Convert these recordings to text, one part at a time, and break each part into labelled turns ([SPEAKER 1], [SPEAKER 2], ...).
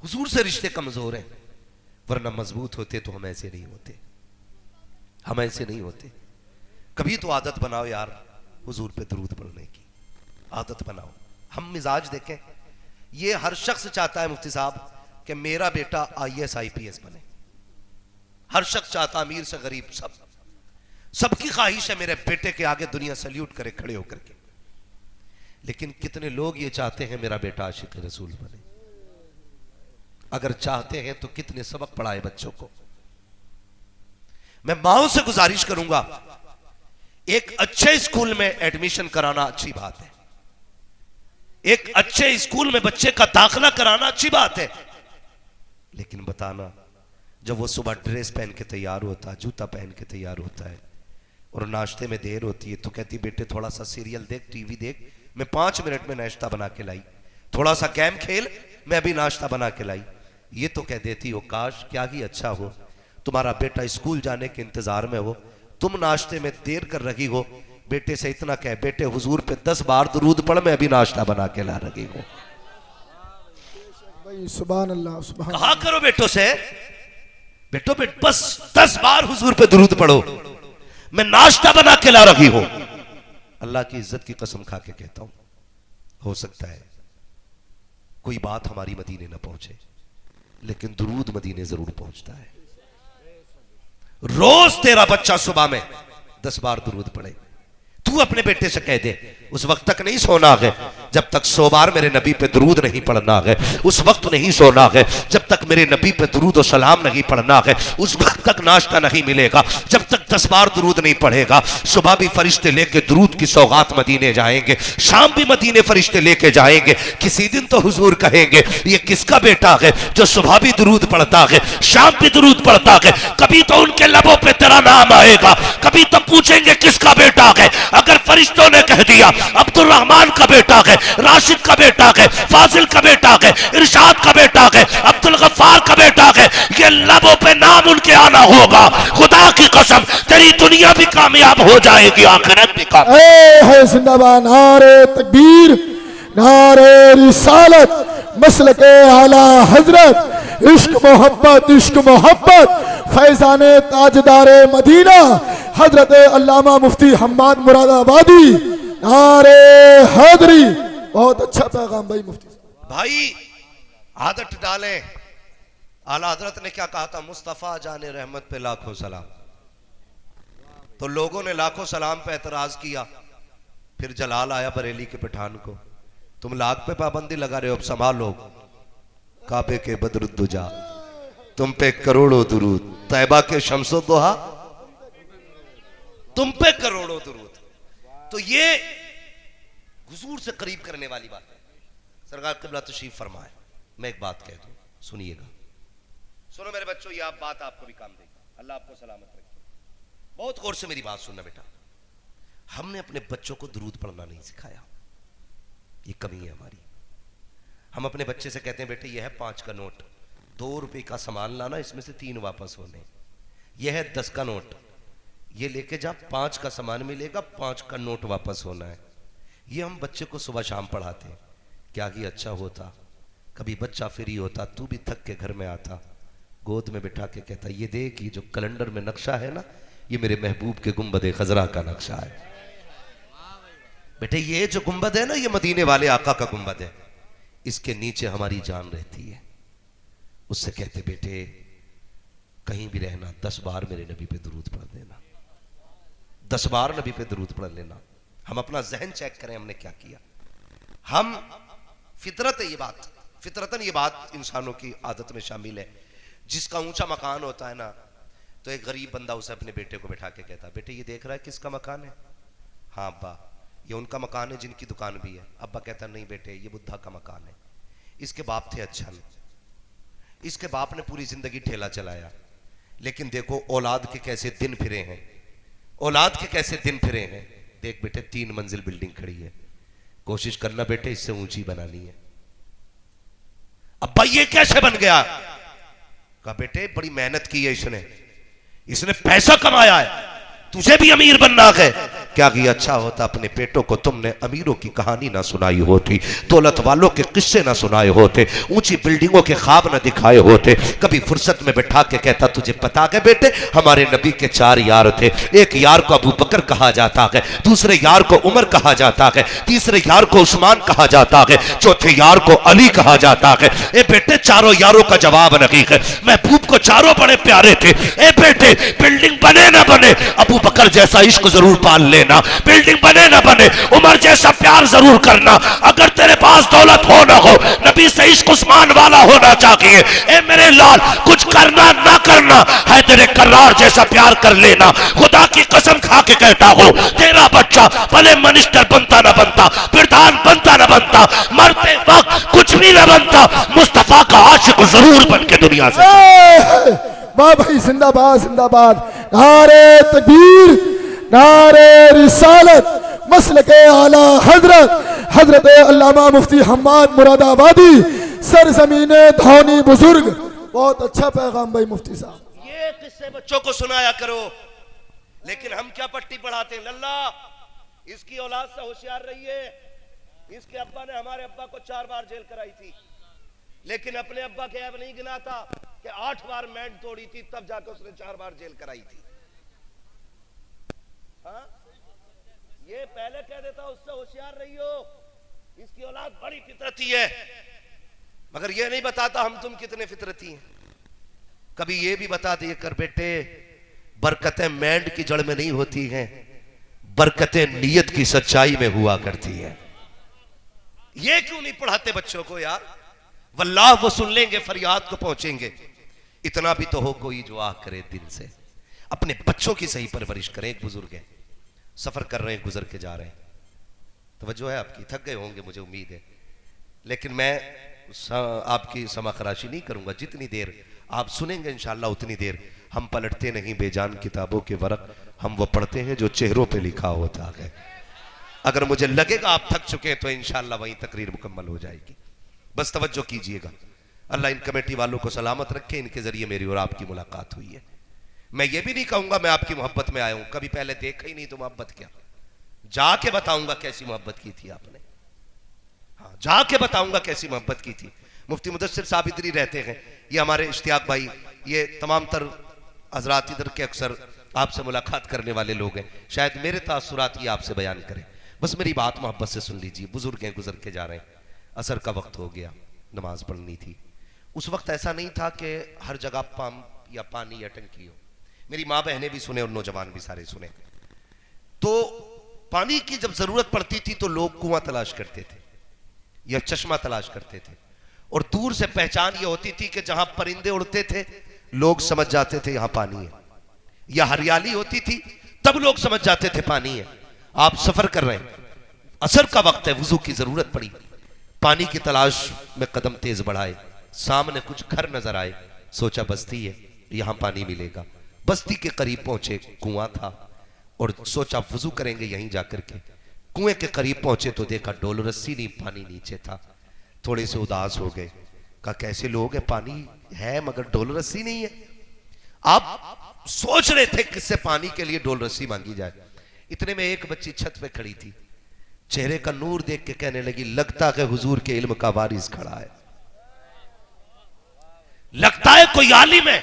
[SPEAKER 1] हुजूर से रिश्ते कमजोर हैं, वरना मजबूत होते तो हम ऐसे नहीं होते, हम ऐसे नहीं होते। कभी तो आदत बनाओ यार हुजूर पे दरूद पढ़ने की, आदत बनाओ। हम मिजाज देखें, ये हर शख्स चाहता है मुफ्ती साहब कि मेरा बेटा IAS IPS बने। हर शख्स चाहता, अमीर से गरीब, सबकी ख्वाहिश है मेरे बेटे के आगे दुनिया सल्यूट करे खड़े होकर के। लेकिन कितने लोग ये चाहते हैं मेरा बेटा आशिक रसूल बने? अगर चाहते हैं तो कितने सबक पढ़ाए बच्चों को। मैं माओ से गुजारिश करूंगा, एक अच्छे स्कूल में एडमिशन कराना अच्छी बात है, एक अच्छे स्कूल में बच्चे का दाखिला कराना अच्छी बात है, लेकिन बताना जब वो सुबह ड्रेस पहन के तैयार होता है, जूता पहन के तैयार होता है और नाश्ते में देर होती है तो कहती बेटे थोड़ा सा सीरियल देख, टीवी देख, मैं 5 मिनट में नाश्ता बना के लाई, थोड़ा सा गेम खेल, मैं अभी नाश्ता बना के लाई। ये तो कह देती हो काश क्या ही अच्छा हो तुम्हारा बेटा स्कूल जाने के इंतजार में हो, तुम नाश्ते में देर कर रही हो, बेटे से इतना कह बेटे हुजूर पे 10 बार दुरूद पढ़, मैं अभी नाश्ता बना के ला रही हूं।
[SPEAKER 2] सुभान अल्लाह, सुभान
[SPEAKER 1] कहा करो बेटों से, बेटो बस 10 बार हुजूर पे दुरूद पढ़ो, मैं नाश्ता बना के ला रही हूं। अल्लाह की इज्जत की कसम खा के कहता हूं, हो सकता है कोई बात हमारी मदीने ना पहुंचे, लेकिन दुरूद मदीने जरूर पहुंचता है। रोज तेरा बच्चा सुबह में 10 बार दुरूद पढ़े। तू अपने बेटे से कह दे उस वक्त तक नहीं सोना है जब तक 100 बार मेरे नबी पे दुरूद नहीं पढ़ना है, उस वक्त नहीं सोना है जब तक मेरे नबी पे दुरूद और सलाम नहीं पढ़ना है, उस वक्त तक नाश्ता नहीं मिलेगा जब तक 10 बार दुरूद नहीं पढ़ेगा। सुबह भी फरिश्ते लेके दुरूद की सौगात मदीने जाएंगे, शाम भी मदीने फरिश्ते लेके जाएंगे। किसी दिन तो हुजूर कहेंगे ये किसका बेटा है जो सुबह भी दुरूद पढ़ता है, शाम भी दुरूद पढ़ता है। कभी तो उनके लबों पे तेरा नाम आएगा, कभी तो पूछेंगे किसका बेटा है। अगर फरिश्तों ने कह दिया अब्दुल रहमान का बेटा है, राशिद का बेटा है, फाजिल का बेटा है, इरशाद का बेटा है, अब्दुल गफ्फार का बेटा है, ये लबों पे नाम उनके आना होगा। खुदा की कसम तेरी दुनिया भी कामयाब हो जाएगी, आखिरत भी कामयाब।
[SPEAKER 2] है जिंदाबाद नारे तकबीर, नारे रिसालत, मसलके आला हजरत, इश्क मोहब्बत, फैजाने ताजदारे मदीना हजरत अल्लामा मुफ्ती हम्माद मुरादाबादी, नारे हैदरी। बहुत अच्छा पैगाम भाई मुफ्ती
[SPEAKER 1] भाई, आदत डालें। आला हजरत ने क्या कहा था, मुस्तफा जाने रहमत पे लाखों सलाम। तो लोगों ने लाखों सलाम पे एतराज किया, फिर जलाल आया बरेली के पठान को, तुम लाख पे पाबंदी लगा रहे हो, अब संभालो। काबे के बदरुद्दुजा तुम पे करोड़ों दुरूद, तैबा के शम्सो दोहा तुम पे करोड़ों दुरूद। तो ये हुजूर से करीब करने वाली बात है। सरकार क़िबला तशरीफ फरमाए। मैं एक बात कह दूं, सुनिएगा, सुनो मेरे बच्चों, ये आप बात आपको भी काम देगी, अल्लाह आपको सलामत रखे। बहुत गौर से मेरी बात सुनना बेटा, हमने अपने बच्चों को दुरूद पढ़ना नहीं सिखाया, ये कमी है हमारी। हम अपने बच्चे से कहते हैं बेटे यह है 5 का नोट, 2 रुपए का सामान लाना, इसमें से 3 वापस होने। यह है 10 का नोट, ये लेके जा, 5 का सामान मिलेगा, 5 का नोट वापस होना है। ये हम बच्चे को सुबह शाम पढ़ाते हैं। क्या ही अच्छा होता कभी बच्चा फ्री होता, तू भी थक के घर में आता, गोद में बिठा के कहता ये देख ये जो कैलेंडर में नक्शा है ना, ये मेरे महबूब के गुंबद खजरा का नक्शा है। बेटे ये जो गुंबद है ना, ये मदीने वाले आका का गुंबद है, इसके नीचे हमारी जान रहती है। उससे कहते बेटे कहीं भी रहना 10 बार मेरे नबी पे दुरूद पढ़ लेना, 10 बार नबी पे दुरूद पढ़ लेना। हम अपना जहन चेक करें हमने क्या किया। हम फितरत है ये बात, फितरतन ये बात इंसानों की आदत में शामिल है। जिसका ऊंचा मकान होता है ना, तो एक गरीब बंदा उसे अपने बेटे को बैठा के कहता बेटे ये देख रहा है किसका मकान है? हाँ अब्बा ये उनका मकान है जिनकी दुकान भी है। अब्बा कहता नहीं बेटे ये बुद्धा का मकान है। इसके बाप थे अच्छा, इसके बाप ने पूरी जिंदगी ठेला चलाया, लेकिन देखो औलाद के कैसे दिन फिरे हैं, औलाद के कैसे दिन फिरे हैं। देख बेटे 3 मंजिल बिल्डिंग खड़ी है, कोशिश करना बेटे इससे ऊंची बनानी है। अब्बा ये कैसे बन गया? कहा बेटे बड़ी मेहनत की है इसने पैसा कमाया है, तुझे भी अमीर बनना है। क्या ये अच्छा होता अपने बेटों को तुमने अमीरों की कहानी ना सुनाई होती, दौलत वालों के किस्से ना सुनाए होते, ऊंची बिल्डिंगों के ख्वाब ना दिखाए होते। कभी फुर्सत में बैठा के कहता तुझे पता है बेटे हमारे नबी के 4 यार थे, एक यार को अबू बकर कहा जाता है, दूसरे यार को उमर कहा जाता है, तीसरे यार को उस्मान कहा जाता है, चौथे यार को अली कहा जाता है। ए बेटे चारों यारों का जवाब नहीं है, महबूब को चारों बड़े प्यारे थे। ए बेटे बिल्डिंग बने ना बने अबू बकर जैसा इश्क जरूर पाल लेना, बिल्डिंग बने ना बने उमर जैसा प्यार जरूर करना। अगर तेरे पास दौलत हो ना हो नबी से इश्क उस्मान वाला होना चाहिए। ए मेरे लाल कुछ करना ना करना है तेरे करार जैसा प्यार कर लेना। खुदा की कसम खा के कहता हूं तेरा बच्चा भले मिनिस्टर बनता ना बनता, प्रधान बनता ना बनता, मरते वक्त कुछ भी ना बनता, मुस्तफा का आशिक जरूर बन के दुनिया से।
[SPEAKER 2] वाह भाई जिंदाबाद जिंदाबाद। नारे तकबीर, नारे रिसालत, मसलके आला हजरत हजरत अल्लामा मुफ्ती हम्माद मुरादाबादी सरजमीने धौनी बुजुर्ग। बहुत अच्छा पैगाम भाई मुफ्ती साहब।
[SPEAKER 1] ये किस्से बच्चों को सुनाया करो, लेकिन हम क्या पट्टी पढ़ाते हैं, लल्ला इसकी औलाद से होशियार रहिए। इसके अब्बा ने हमारे अब्बा को 4 बार जेल कराई थी, लेकिन अपने अब्बा के ऐब नहीं गिनाता कि 8 बार मैंड तोड़ी थी तब जाकर उसने 4 बार जेल कराई थी। हाँ? ये पहले कह देता उससे होशियार रहियो, इसकी औलाद बड़ी फितरती है, मगर ये नहीं बताता हम तुम कितने फितरती हैं। कभी ये भी बता दिए कर बेटे बरकतें मैंड की जड़ में नहीं होती हैं, बरकतें नियत की सच्चाई में हुआ करती है। ये क्यों नहीं पढ़ाते बच्चों को यार? वल्लाह वो सुन लेंगे, फरियाद को पहुंचेंगे। इतना भी तो हो कोई जो आह करे दिल से, अपने बच्चों की सही परवरिश करें। एक बुजुर्ग है, सफर कर रहे हैं, गुजर के जा रहे हैं, तवज्जो है आपकी, थक गए होंगे मुझे उम्मीद है, लेकिन मैं आपकी समाखराशी नहीं करूंगा। जितनी देर आप सुनेंगे इंशाअल्लाह उतनी देर हम पलटते नहीं बेजान किताबों के वरक, हम वो पढ़ते हैं जो चेहरों पे लिखा होता है। अगर मुझे लगेगा आप थक चुके हैं तो इंशाअल्लाह वहीं तकरीर मुकम्मल हो जाएगी। बस तवज्जो कीजिएगा। अल्लाह इन कमेटी वालों को सलामत रखे, इनके जरिए मेरी और आपकी मुलाकात हुई है। मैं ये भी नहीं कहूंगा मैं आपकी मोहब्बत में आया हूं, कभी पहले देखा ही नहीं तो मोहब्बत क्या, जाके बताऊंगा कैसी मोहब्बत की थी आपने। हाँ जाके बताऊंगा कैसी मोहब्बत की थी। मुफ्ती मुदस्सिर साहब इधर ही रहते हैं, ये हमारे इश्तियाक भाई, ये तमाम तर हजरात इधर के अक्सर आपसे मुलाकात करने वाले लोग हैं, शायद मेरे तासुरात ये आपसे बयान करें। बस मेरी बात मोहब्बत से सुन लीजिए। बुजुर्ग हैं, गुजर के जा रहे हैं, असर का वक्त हो गया, नमाज पढ़नी थी। उस वक्त ऐसा नहीं था कि हर जगह पंप या पानी या टंकी हो। मेरी माँ बहनें भी सुने और नौजवान भी सारे सुने। तो पानी की जब जरूरत पड़ती थी तो लोग कुआं तलाश करते थे या चश्मा तलाश करते थे, और दूर से पहचान ये होती थी कि जहां परिंदे उड़ते थे लोग समझ जाते थे यहां पानी है, या हरियाली होती थी तब लोग समझ जाते थे पानी है। आप सफर कर रहे हैं, असर का वक्त है, वुजू की जरूरत पड़ी, पानी की तलाश में कदम तेज बढ़ाए, सामने कुछ घर नजर आए, सोचा बस्ती है यहां पानी मिलेगा। बस्ती के करीब पहुंचे, कुआं था, और सोचा वुजू करेंगे यहीं जाकर के। कुएं के करीब पहुंचे तो देखा डोल रस्सी नहीं, पानी नीचे था। थोड़े से उदास हो गए, कहा कैसे लोग हैं, पानी है मगर डोल रस्सी नहीं है। आप सोच रहे थे किससे पानी के लिए डोल रस्सी मांगी जाए। इतने में एक बच्ची छत पे खड़ी थी, चेहरे का नूर देख के कहने लगी लगता है हुजूर के इल्म का वारिस खड़ा है, लगता है कोई आलिम है।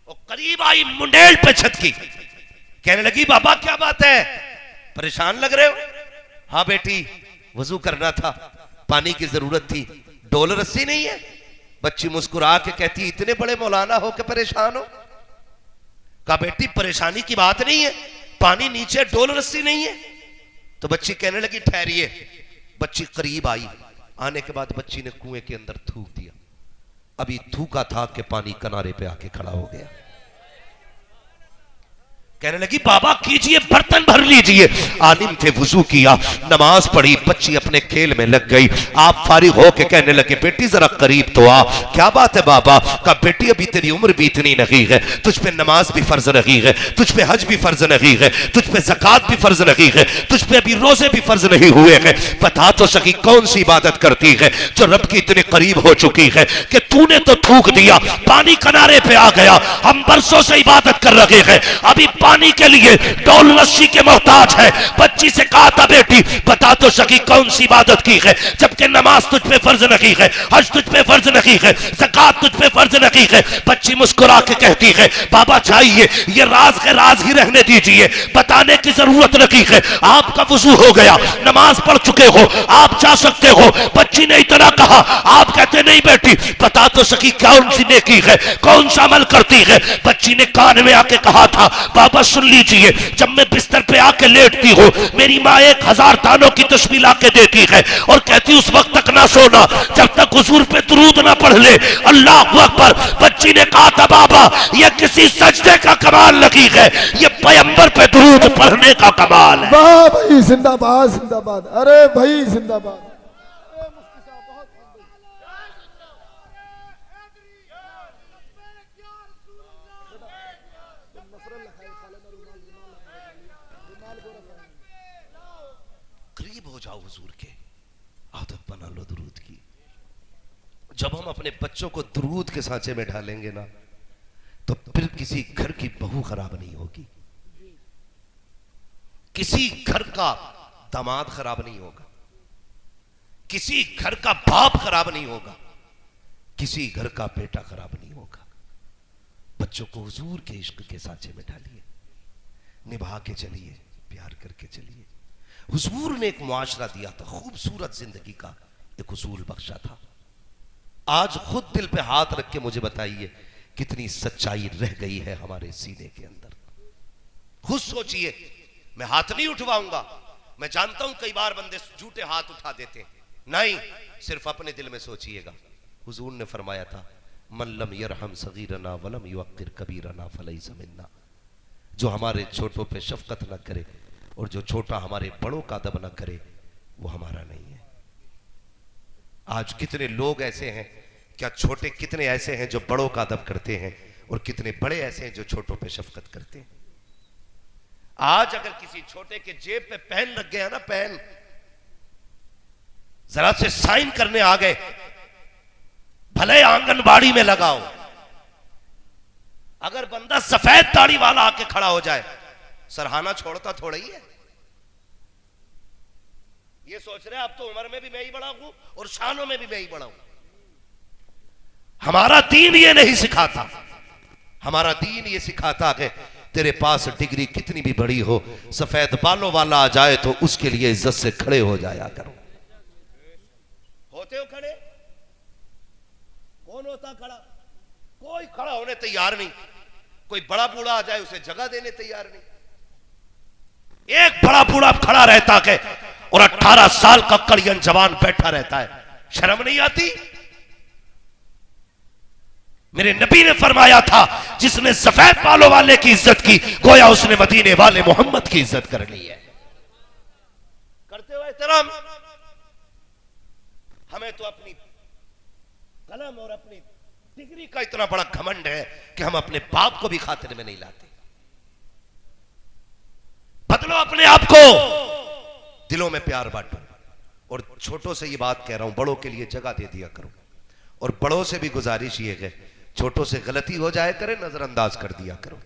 [SPEAKER 1] वो करीब आई, मुंडेल पे छत की, कहने लगी बाबा क्या बात है, परेशान लग रहे हो? हाँ बेटी वजू करना था, पानी की जरूरत थी, डोल रस्सी नहीं है। बच्ची मुस्कुरा के कहती इतने बड़े मौलाना हो के परेशान हो? कहा बेटी परेशानी की बात नहीं है, पानी नीचे डोल रस्सी नहीं है। तो बच्ची कहने लगी ठहरिए। बच्ची करीब आई, आने के बाद बच्ची ने कुएं के अंदर थूक दिया। अभी थूका था कि पानी किनारे पे आके खड़ा हो गया। कहने लगी बाबा कीजिए, बर्तन भर लीजिए। आलिम थे, वुजू किया, नमाज पढ़ी, बच्ची अपने अपने खेल में लग गई। आप फारिग होके कहने लगे बेटी जरा करीब तो आ। क्या बात है बाबा? कहा बेटी अभी तेरी उम्र भी इतनी नहीं है, तुझ पे नमाज भी फर्ज नहीं है, तुझ पे हज भी फर्ज नहीं है, तुझ पे ज़कात भी फर्ज नहीं है, तुझ पे अभी रोजे भी फर्ज नहीं हुए हैं। बता तो सकी कौन सी इबादत करती है जो रब की इतनी करीब हो चुकी है कि तूने तो थूक दिया, पानी किनारे पे आ गया, हम बरसों से इबादत कर रहे हैं, अभी पानी के लिए डोल लस्सी के मोहताज है। बच्ची से कहा था बेटी बता तो सकी कौन सी इबादत की है जबकि नमाज तुझ पे फर्ज नहीं है, हज तुझ पे फर्ज नहीं है, ज़कात तुझ पे फर्ज नहीं है। बच्ची मुस्कुरा के कहती है बाबा चाहिए ये राज के राज ही रहने दीजिए, बताने की जरूरत नहीं है, आपका वुजू हो गया, नमाज पढ़ चुके हो, आप जा सकते हो। बच्ची ने इतना कहा, आप कहते नहीं बेटी बता तो सकी कौन सी नेकी है, कौन सा अमल करती है। बच्ची ने कान में आके कहा था बाबा सुन लीजिए, जब मैं बिस्तर पे आके लेटती हूँ मेरी माँ 1000 दानों की तस्बीह ला के देती है और कहती उस वक्त तक ना सोना जब तक हुजूर पे दुरूद ना पढ़ ले। अल्लाह अकबर। बच्ची ने कहा था बाबा ये किसी सजदे का कमाल नहीं है, ये पैगंबर पे दुरूद पढ़ने का कमाल है।
[SPEAKER 2] वाह भाई जिंदाबाद जिंदाबाद, अरे भाई जिंदाबाद।
[SPEAKER 1] करीब हो जाओ हुजूर के, आदत बना लो दुरूद की। जब हम अपने बच्चों को दुरूद के सांचे में ढालेंगे ना तो फिर किसी घर की बहू खराब नहीं होगी, किसी घर का दामाद खराब नहीं होगा, किसी घर का बाप खराब नहीं होगा, किसी घर का बेटा खराब नहीं होगा। बच्चों को हुजूर के इश्क के सांचे में ढालिए, निभा के चलिए, प्यार करके चलिए। हुजूर ने एक मुआशरा दिया था, खूबसूरत जिंदगी का एक उसूल बख्शा था। आज खुद दिल पे हाथ रख के मुझे बताइए कितनी सच्चाई रह गई है हमारे सीने के अंदर। खुद सोचिए, मैं हाथ नहीं उठवाऊंगा, मैं जानता हूं कई बार बंदे झूठे हाथ उठा देते हैं, नहीं, सिर्फ अपने दिल में सोचिएगा। हुजूर ने फरमाया था मल्लम यरहम सगीरना वलम युक्किर कबीरना फलैस मिन्ना, जो हमारे छोटों पे शफकत न करे और जो छोटा हमारे बड़ों का अदब न करे वो हमारा नहीं है। आज कितने लोग ऐसे हैं, क्या छोटे कितने ऐसे हैं जो बड़ों का अदब करते हैं और कितने बड़े ऐसे हैं जो छोटों पे शफकत करते हैं। आज अगर किसी छोटे के जेब पे पेन लग गया ना, पेन जरा से साइन करने आ गए, भले आंगनबाड़ी में लगाओ, अगर बंदा सफेद दाढ़ी वाला आके खड़ा हो जाए सरहाना छोड़ता थोड़ा ही है। ये सोच रहे अब तो उम्र में भी मैं ही बड़ा हूं और शानों में भी मैं ही बड़ा हूं। हमारा दीन ये नहीं सिखाता, हमारा दीन ये सिखाता है तेरे पास डिग्री कितनी भी बड़ी हो, सफेद बालों वाला आ जाए तो उसके लिए इज्जत से खड़े हो जाया करो। होते हो खड़े? कौन होता खड़ा? कोई खड़ा होने तैयार नहीं। कोई बड़ा बूढ़ा आ जाए उसे जगह देने तैयार नहीं। एक बड़ा बूढ़ा खड़ा रहता है और 18 साल का कड़ियन जवान बैठा रहता है, शर्म नहीं आती? मेरे नबी ने फरमाया था जिसने सफेद बालों वाले की इज्जत की गोया उसने मदीने वाले मोहम्मद की इज्जत कर ली है। करते हो एहतराम? हमें तो अपनी कलम और अपनी डिग्री का इतना बड़ा घमंड है कि हम अपने बाप को भी खातिर में नहीं लाते। बदलो अपने आप को, दिलों में प्यार बांटो। और छोटों से ये बात कह रहा हूं, बड़ों के लिए जगह दे दिया करो। और बड़ों से भी गुजारिश ये है, छोटों से गलती हो जाए करे नजरअंदाज कर दिया करो।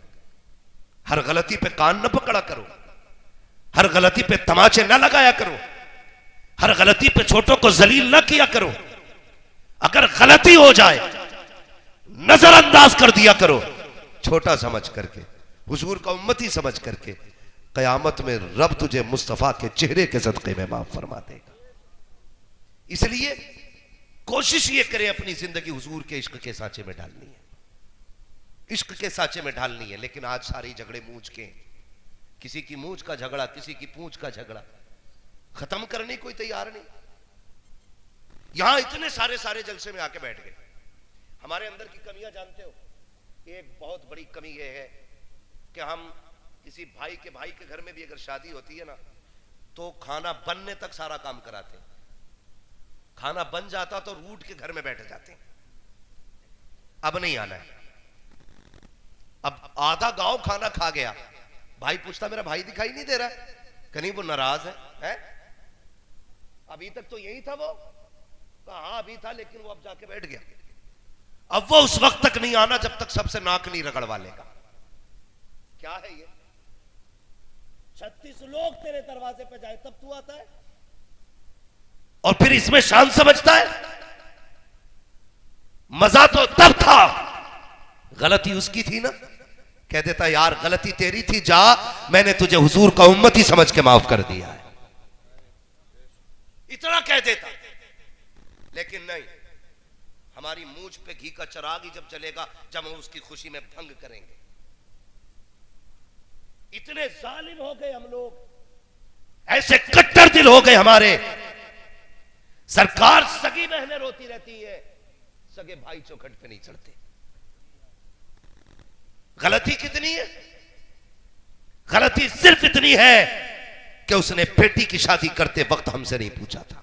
[SPEAKER 1] हर गलती पे कान न पकड़ा करो, हर गलती पे तमाचे न लगाया करो, हर गलती पे छोटों को जलील न किया करो। अगर गलती हो जाए नजरअंदाज कर दिया करो, छोटा समझ करके, हुजूर का उम्मती समझ करके। कयामत में रब तुझे मुस्तफा के चेहरे के सदक़े में माफ फरमा देगा। इसलिए कोशिश ये करें अपनी जिंदगी हुजूर के इश्क के सांचे में ढालनी है, इश्क के सांचे में ढालनी है। लेकिन आज सारे झगड़े मूंछ के, किसी की मूंछ का झगड़ा, किसी की पूंछ का झगड़ा, खत्म करने कोई तैयार नहीं। यहां इतने सारे जलसे में आके बैठ गए। हमारे अंदर की कमियां जानते हो? एक बहुत बड़ी कमी यह है कि हम किसी भाई के घर में भी अगर शादी होती है ना तो खाना बनने तक सारा काम कराते हैं, खाना बन जाता तो रूठ के घर में बैठ जाते। अब नहीं आना है। अब आधा गांव खाना खा गया, भाई पूछता मेरा भाई दिखाई नहीं दे रहा है, कहीं वो नाराज है? अभी तक तो यही था वो, हाँ अभी था, लेकिन वो अब जाके बैठ गया। अब वो उस वक्त तक नहीं आना जब तक सबसे नाक नहीं रगड़वा लेगा। क्या है ये?
[SPEAKER 3] 36 लोग तेरे दरवाजे पे जाए तब तू आता है,
[SPEAKER 1] और फिर इसमें शान समझता है। मजा तो तब था, गलती उसकी थी ना। कह देता यार गलती तेरी थी, जा, मैंने तुझे हुजूर का उम्मती समझ के माफ कर दिया है, इतना कह देता। लेकिन नहीं, हमारी मूंछ पे घी का चिराग ही जब जलेगा जब हम उसकी खुशी में भंग करेंगे।
[SPEAKER 3] इतने जालिम हो गए हम लोग,
[SPEAKER 1] ऐसे कट्टर दिल हो गए हमारे। सरकार सगी बहनें रोती रहती है, सगे भाई चौखट पे नहीं चढ़ते। गलती कितनी है? गलती सिर्फ इतनी है कि उसने बेटी की शादी करते वक्त हमसे नहीं पूछा था।